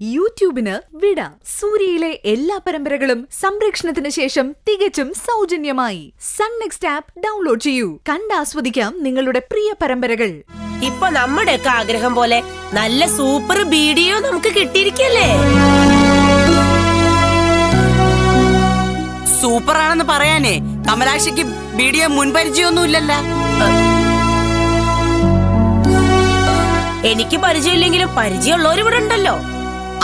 യൂട്യൂബിന് വിട. സൂര്യയിലെ എല്ലാ പരമ്പരകളും സംരക്ഷണത്തിന് ശേഷം തികച്ചും സൗജന്യമായി സൺ നെക്സ്റ്റ് ആപ്പ് ഡൗൺലോഡ് ചെയ്യൂ. കണ്ടാസ്വദിക്കാം നിങ്ങളുടെ പ്രിയ പരമ്പരകൾ. ഇപ്പൊ നമ്മുടെയൊക്കെ ആഗ്രഹം പോലെ നല്ല സൂപ്പർ വീഡിയോ നമുക്ക് കിട്ടിയിരിക്കല്ലേ. സൂപ്പർ ആണെന്ന് പറയാനേ കമലാക്ഷിക്ക് വീഡിയോ മുൻപരിചയമൊന്നുമില്ലല്ലോ. എനിക്ക് പരിചയമില്ലെങ്കിലും പരിചയമുള്ളവർ ഇവിടെ ഉണ്ടല്ലോ.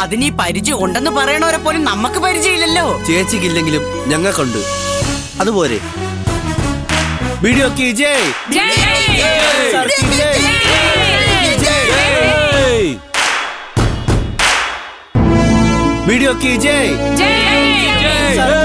അതിനീ പരിചയം ഉണ്ടെന്ന് പറയണവരെ പോലും നമുക്ക് പരിചയമില്ലല്ലോ. ചേച്ചിക്കില്ലെങ്കിലും ഞങ്ങൾക്കുണ്ട്. അതുപോലെ വീഡിയോ की जय सर की जय वीडियो की जय सर की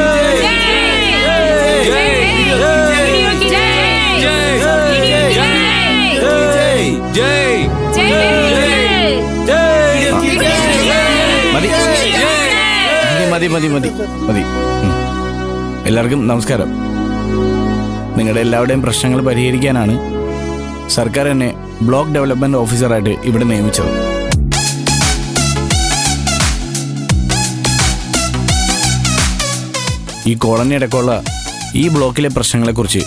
മതി മതി മതി. എല്ലാവർക്കും നമസ്കാരം. നിങ്ങളുടെ എല്ലാവരുടെയും പ്രശ്നങ്ങൾ പരിഹരിക്കാനാണ് സർക്കാർ എന്നെ ബ്ലോക്ക് ഡെവലപ്മെന്റ് ഓഫീസറായിട്ട് ഇവിടെ നിയമിച്ചത്. ഈ കോളനി അടക്കമുള്ള ഈ ബ്ലോക്കിലെ പ്രശ്നങ്ങളെക്കുറിച്ച്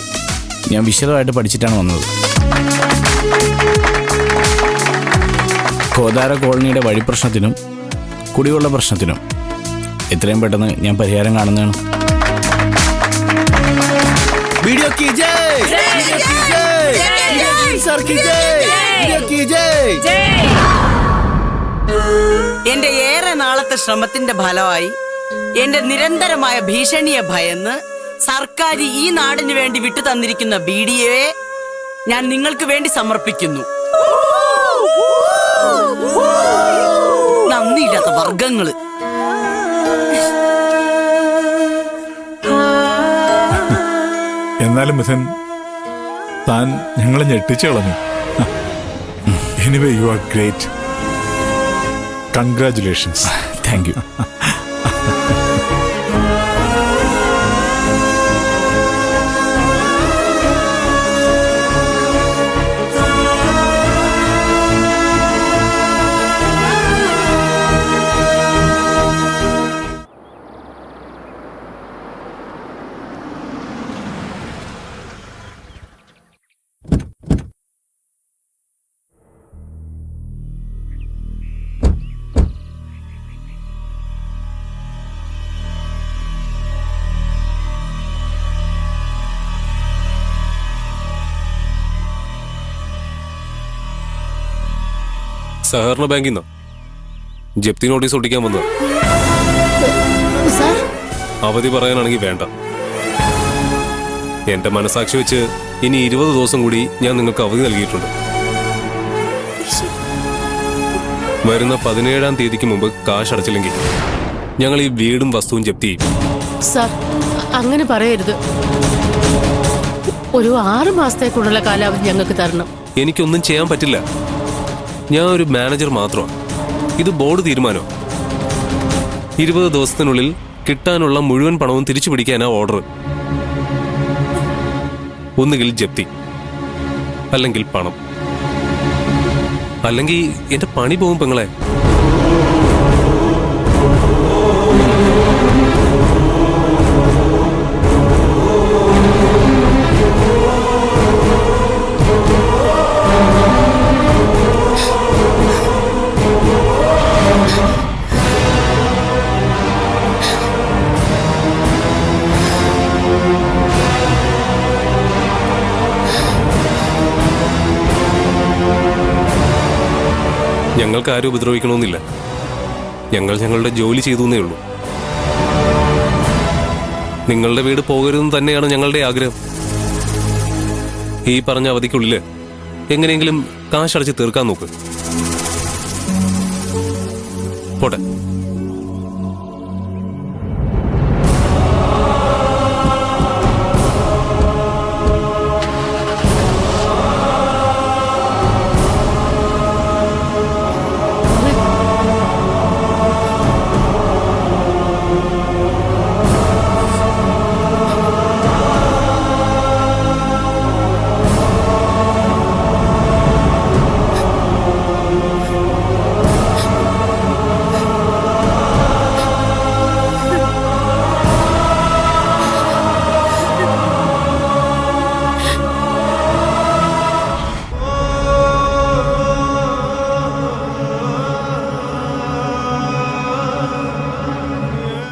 ഞാൻ വിശദമായിട്ട് പഠിച്ചിട്ടാണ് വന്നത്. കോതാര കോളനിയുടെ വഴി പ്രശ്നത്തിനും കുടിവെള്ള പ്രശ്നത്തിനും എത്രയും പെട്ടെന്ന് ഞാൻ പരിഹാരം കാണുന്നതാണ്. वीडियो की जय सर की जय वीडियो की जय. എന്റെ ഏറെ നാളത്തെ ശ്രമത്തിന്റെ ഫലമായി എന്റെ നിരന്തരമായ ഭീഷണിയെ ഭയന്ന് സർക്കാർ ഈ നാടിന് വേണ്ടി വിട്ടു തന്നിരിക്കുന്ന വീഡിയോയെ ഞാൻ നിങ്ങൾക്ക് വേണ്ടി സമർപ്പിക്കുന്നു. നന്ദിയില്ലാത്ത വർഗങ്ങള്. എന്നാലും മിഥൻ, താൻ ഞങ്ങളെ ഞെട്ടിച്ചു കളഞ്ഞു. Anyway you are great. Congratulations. Thank you. സഹകരണ ബാങ്കിൽ നിന്നോ ജപ്തി നോട്ടീസ് ഒട്ടിക്കാൻ വന്നത്? അവധി പറയാനാണെങ്കിൽ വേണ്ട. എന്റെ മനസാക്ഷി വെച്ച് ഇനി 20 ദിവസം കൂടി ഞാൻ നിങ്ങൾക്ക് അവധി നൽകിയിട്ടുണ്ട്. വരുന്ന 17-ാം തീയതിക്ക് മുമ്പ് കാശ് അടച്ചില്ലെങ്കിൽ ഞങ്ങൾ ഈ വീടും വസ്തുവും ജപ്തി ചെയ്യും. സാർ, അങ്ങനെ പറയരുത്. ഒരു 6 മാസത്തേക്കുള്ള കാലാവധി ഞങ്ങൾക്ക് തരണം. എനിക്കൊന്നും ചെയ്യാൻ പറ്റില്ല. ഞാൻ ഒരു മാനേജർ മാത്രമാണ്. ഇത് ബോർഡ് തീരുമാനം. 20 ദിവസത്തിനുള്ളിൽ കിട്ടാനുള്ള മുഴുവൻ പണവും തിരിച്ചു പിടിക്കാനാ ഓർഡർ. ഒന്നുകിൽ ജപ്തി, അല്ലെങ്കിൽ പണം, അല്ലെങ്കിൽ എന്റെ പണി പോകും പെങ്ങളെ. ഞങ്ങൾക്ക് ആരും ഉപദ്രവിക്കണമെന്നില്ല. ഞങ്ങൾ ഞങ്ങളുടെ ജോലി ചെയ്തുവെന്നേ ഉള്ളൂ. നിങ്ങളുടെ വീട് പോകരുതെന്ന് തന്നെയാണ് ഞങ്ങളുടെ ആഗ്രഹം. ഈ പറഞ്ഞ അവധിക്കുള്ളിൽ എങ്ങനെയെങ്കിലും കാശടച്ച് തീർക്കാൻ നോക്ക്. പോട്ടെ.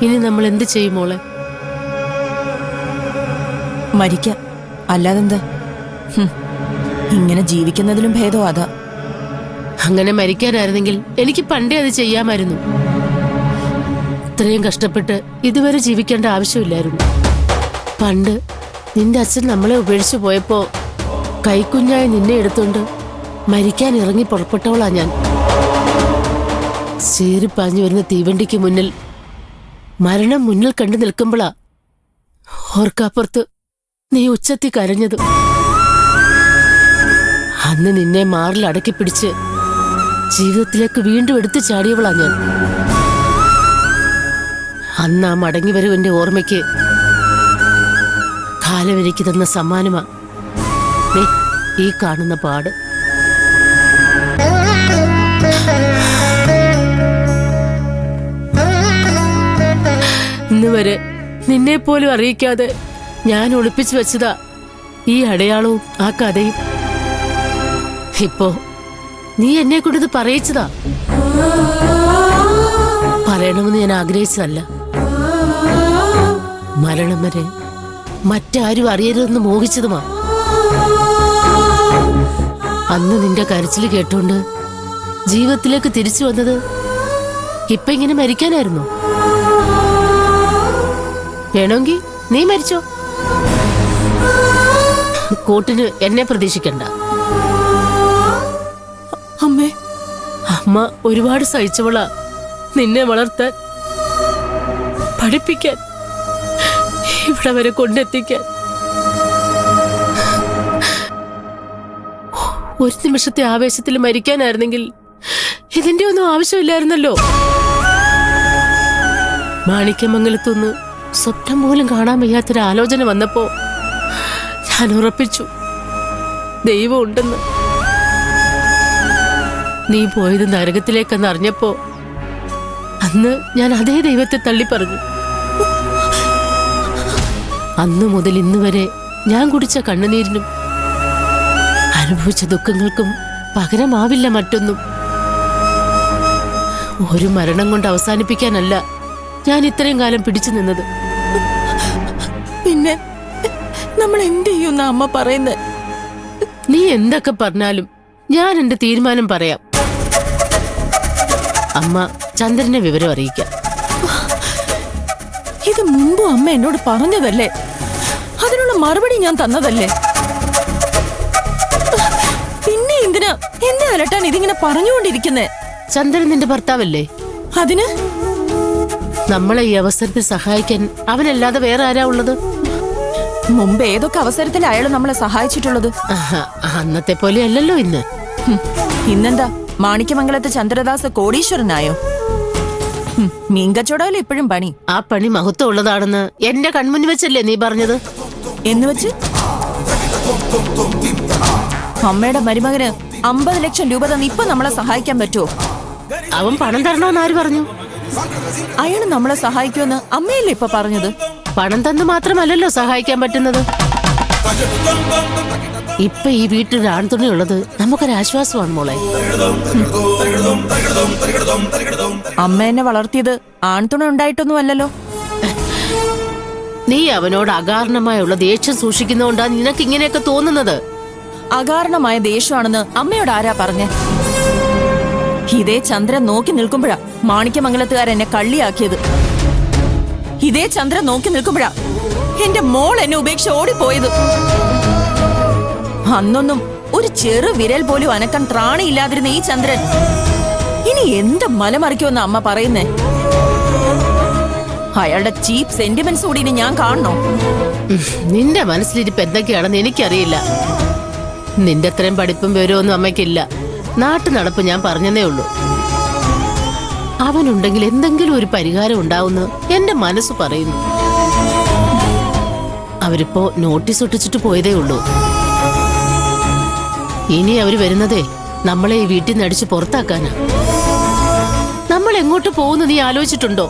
ഇനി നമ്മൾ എന്ത് ചെയ്യും മോളെ? മരിക്കാം, അല്ലാതെന്താ? ഇങ്ങനെ ജീവിക്കുന്നതിലും ഭേദം അതാ. അങ്ങനെ മരിക്കാനായിരുന്നെങ്കിൽ എനിക്ക് പണ്ടേ അത് ചെയ്യാമായിരുന്നു. ഇത്രയും കഷ്ടപ്പെട്ട് ഇതുവരെ ജീവിക്കേണ്ട ആവശ്യമില്ലായിരുന്നു. പണ്ട് നിന്റെ അച്ഛൻ നമ്മളെ ഉപേക്ഷിച്ചു പോയപ്പോ കൈക്കുഞ്ഞായി നിന്നെ എടുത്തോണ്ട് മരിക്കാൻ ഇറങ്ങി പുറപ്പെട്ടവളാ ഞാൻ. സീറിപ്പാഞ്ഞു വരുന്ന തീവണ്ടിക്ക് മുന്നിൽ മരണം മുന്നിൽ കണ്ടു നിൽക്കുമ്പോളാ ഓർക്കാപ്പുറത്ത് നീ ഉച്ചത്തി കരഞ്ഞത്. അന്ന് നിന്നെ മാറിൽ അടക്കി പിടിച്ച് ജീവിതത്തിലേക്ക് വീണ്ടും എടുത്തു ചാടിയവളാ ഞാൻ. അന്ന് ആ മടങ്ങി വരവെന്റെ ഓർമ്മയ്ക്ക് കാലവരിക്ക് തന്ന സമ്മാനമാ ഈ കാണുന്ന പാട്. ഇന്ന് വരെ നിന്നെ പോലും അറിയിക്കാതെ ഞാൻ ഒളിപ്പിച്ചു വെച്ചതാ ഈ അടയാളവും ആ കഥയും. ഇപ്പോ നീ എന്നെ കൊണ്ടിത് പറയിച്ചതാ. പറയണമെന്ന് ഞാൻ ആഗ്രഹിച്ചതല്ല. മരണം വരെ മറ്റാരും അറിയരുതെന്ന് മോഹിച്ചതുമാ. അന്ന് നിന്റെ കരച്ചിൽ കേട്ടോണ്ട് ജീവിതത്തിലേക്ക് തിരിച്ചു വന്നത് ഇപ്പൊ ഇങ്ങനെ മരിക്കാനായിരുന്നു. വേണമെങ്കിൽ നീ മരിച്ചോ, കോട്ടിന് എന്നെ പ്രതീക്ഷിക്കണ്ട. അമ്മേ, അമ്മ ഒരുപാട് സഹിച്ചവളാ നിന്നെ വളർത്താൻ, പഠിപ്പിക്കാൻ, ഇവിടെ വരെ കൊണ്ടെത്തിക്കാൻ. ഒരു നിമിഷത്തെ ആവേശത്തിൽ മരിക്കാനായിരുന്നെങ്കിൽ ഇതിന്റെ ഒന്നും ആവശ്യമില്ലായിരുന്നല്ലോ. മാണിക്യമംഗലത്തൊന്ന് സ്വപ്നം പോലും കാണാൻ വയ്യാത്തൊരു ആലോചന വന്നപ്പോ ഞാൻ ഉറപ്പിച്ചു ദൈവം ഉണ്ടെന്ന്. നീ പോയത് നരകത്തിലേക്കെന്ന് അറിഞ്ഞപ്പോ അന്ന് ഞാൻ അതേ ദൈവത്തെ തള്ളി പറഞ്ഞു. അന്നു മുതൽ ഇന്ന് വരെ ഞാൻ കുടിച്ച കണ്ണുനീരിനും അനുഭവിച്ച ദുഃഖങ്ങൾക്കും പകരമാവില്ല മറ്റൊന്നും. ഒരു മരണം കൊണ്ട് അവസാനിപ്പിക്കാനല്ല ഞാൻ ഇത്രയും കാലം പിടിച്ചു നിന്നത്. പിന്നെ നമ്മൾ എന്ത് ചെയ്യുന്ന അമ്മ പറയുന്നത്? നീ എന്തൊക്കെ പറഞ്ഞാലും ഞാൻ എന്റെ തീരുമാനം പറയാം. അമ്മ ചന്ദ്രനെ വിവരം അറിയിക്കാം. ഇത് മുമ്പ് അമ്മ എന്നോട് പറഞ്ഞതല്ലേ? അതിനുള്ള മറുപടി ഞാൻ തന്നതല്ലേ? പിന്നെ എന്തിനാ എന്നെ അലട്ടാൻ ഇതിങ്ങനെ പറഞ്ഞുകൊണ്ടിരിക്കുന്നേ? ചന്ദ്രൻ നിന്റെ ഭർത്താവല്ലേ? അതിന് നമ്മളെ ഈ അവസരത്തിൽ സഹായിക്കാൻ അവനല്ലാതെ വേറെ ആരാ ഉള്ളത്? മുമ്പ് ഏതൊക്കെ അവസരത്തിൽ അയാൾ നമ്മളെ സഹായിച്ചിട്ടുള്ളത്? അന്നത്തെ പോലെ അല്ലല്ലോ ഇന്ന്. ഇന്നെന്താ മാണിക്യമംഗലത്ത് ചന്ദ്രദാസ് കോടീശ്വരനായോ? മീൻകച്ചവടമല്ലേ ഇപ്പോഴും പണി? ആ പണി മഹത്വം ഉള്ളതാണെന്ന് എന്റെ കൺമുന്നിൽ വെച്ചല്ലേ നീ പറഞ്ഞത്? എന്ന് വെച്ച് അമ്മയുടെ മരുമകന് 50 ലക്ഷം രൂപ തന്ന് ഇപ്പൊ നമ്മളെ സഹായിക്കാൻ പറ്റുമോ? അവൻ പണം തരണമെന്ന് ആര് പറഞ്ഞു? അയാൾ നമ്മളെ സഹായിക്കുമെന്ന് അമ്മയല്ലേ ഇപ്പൊ പറഞ്ഞത്? പണം തന്ന് മാത്രമല്ലല്ലോ സഹായിക്കാൻ പറ്റുന്നത്. ഇപ്പൊ ഈ വീട്ടിൽ ആൺതുണയുള്ളത് നമുക്കൊരാശ്വാസമാണ് മോളെ. അമ്മ എന്നെ വളർത്തിയത് ആൺതുണ ഉണ്ടായിട്ടൊന്നും അല്ലല്ലോ. നീ അവനോട് അകാരണമായുള്ള ദേഷ്യം സൂക്ഷിക്കുന്നോണ്ടാ നിനക്ക് ഇങ്ങനെയൊക്കെ തോന്നുന്നത്. അകാരണമായ ദേഷ്യമാണെന്ന് അമ്മയോട് ആരാ പറഞ്ഞേ? ഇതേ ചന്ദ്രൻ നോക്കി നിൽക്കുമ്പോഴാ മാണിക്യമംഗലത്തുകാരെന്നെ കള്ളിയാക്കിയത്. ഇതേ ചന്ദ്രൻ നോക്കി നിൽക്കുമ്പോഴാ എന്റെ മോൾ എന്നെ ഉപേക്ഷിച്ച് ഓടിപ്പോയത്. അന്നൊന്നും ഒരു ചെറു വിരൽ പോലും അനക്കാൻ ത്രാണിയില്ലാതിരുന്ന ഈ ചന്ദ്രൻ ഇനി എന്ത് മലമറിക്കുമെന്ന് അമ്മ പറയുന്നേ? അയാളുടെ ചീപ്പ് സെന്റിമെന്റ്സ് കൂടി ഇനി ഞാൻ കാണണോ? നിന്റെ മനസ്സിലിരിപ്പ് എന്തൊക്കെയാണെന്ന് എനിക്കറിയില്ല. നിന്റെ അത്രയും പഠിപ്പും വിവരമൊന്നും അമ്മയ്ക്കില്ല. നാട്ടു നടപ്പ് ഞാൻ പറഞ്ഞതേ ഉള്ളൂ. അവനുണ്ടെങ്കിൽ എന്തെങ്കിലും ഒരു പരിഹാരം ഉണ്ടാവുമെന്ന് എന്റെ മനസ്സ് പറയുന്നു. അവരിപ്പോ നോട്ടീസ് ഒട്ടിച്ചിട്ട് പോയതേ ഉള്ളൂ. ഇനി അവര് വരുന്നതേ നമ്മളെ ഈ വീട്ടിൽ നിന്ന് അടിച്ച് പുറത്താക്കാനാ. നമ്മൾ എങ്ങോട്ട് പോകുന്നു നീ ആലോചിച്ചിട്ടുണ്ടോ?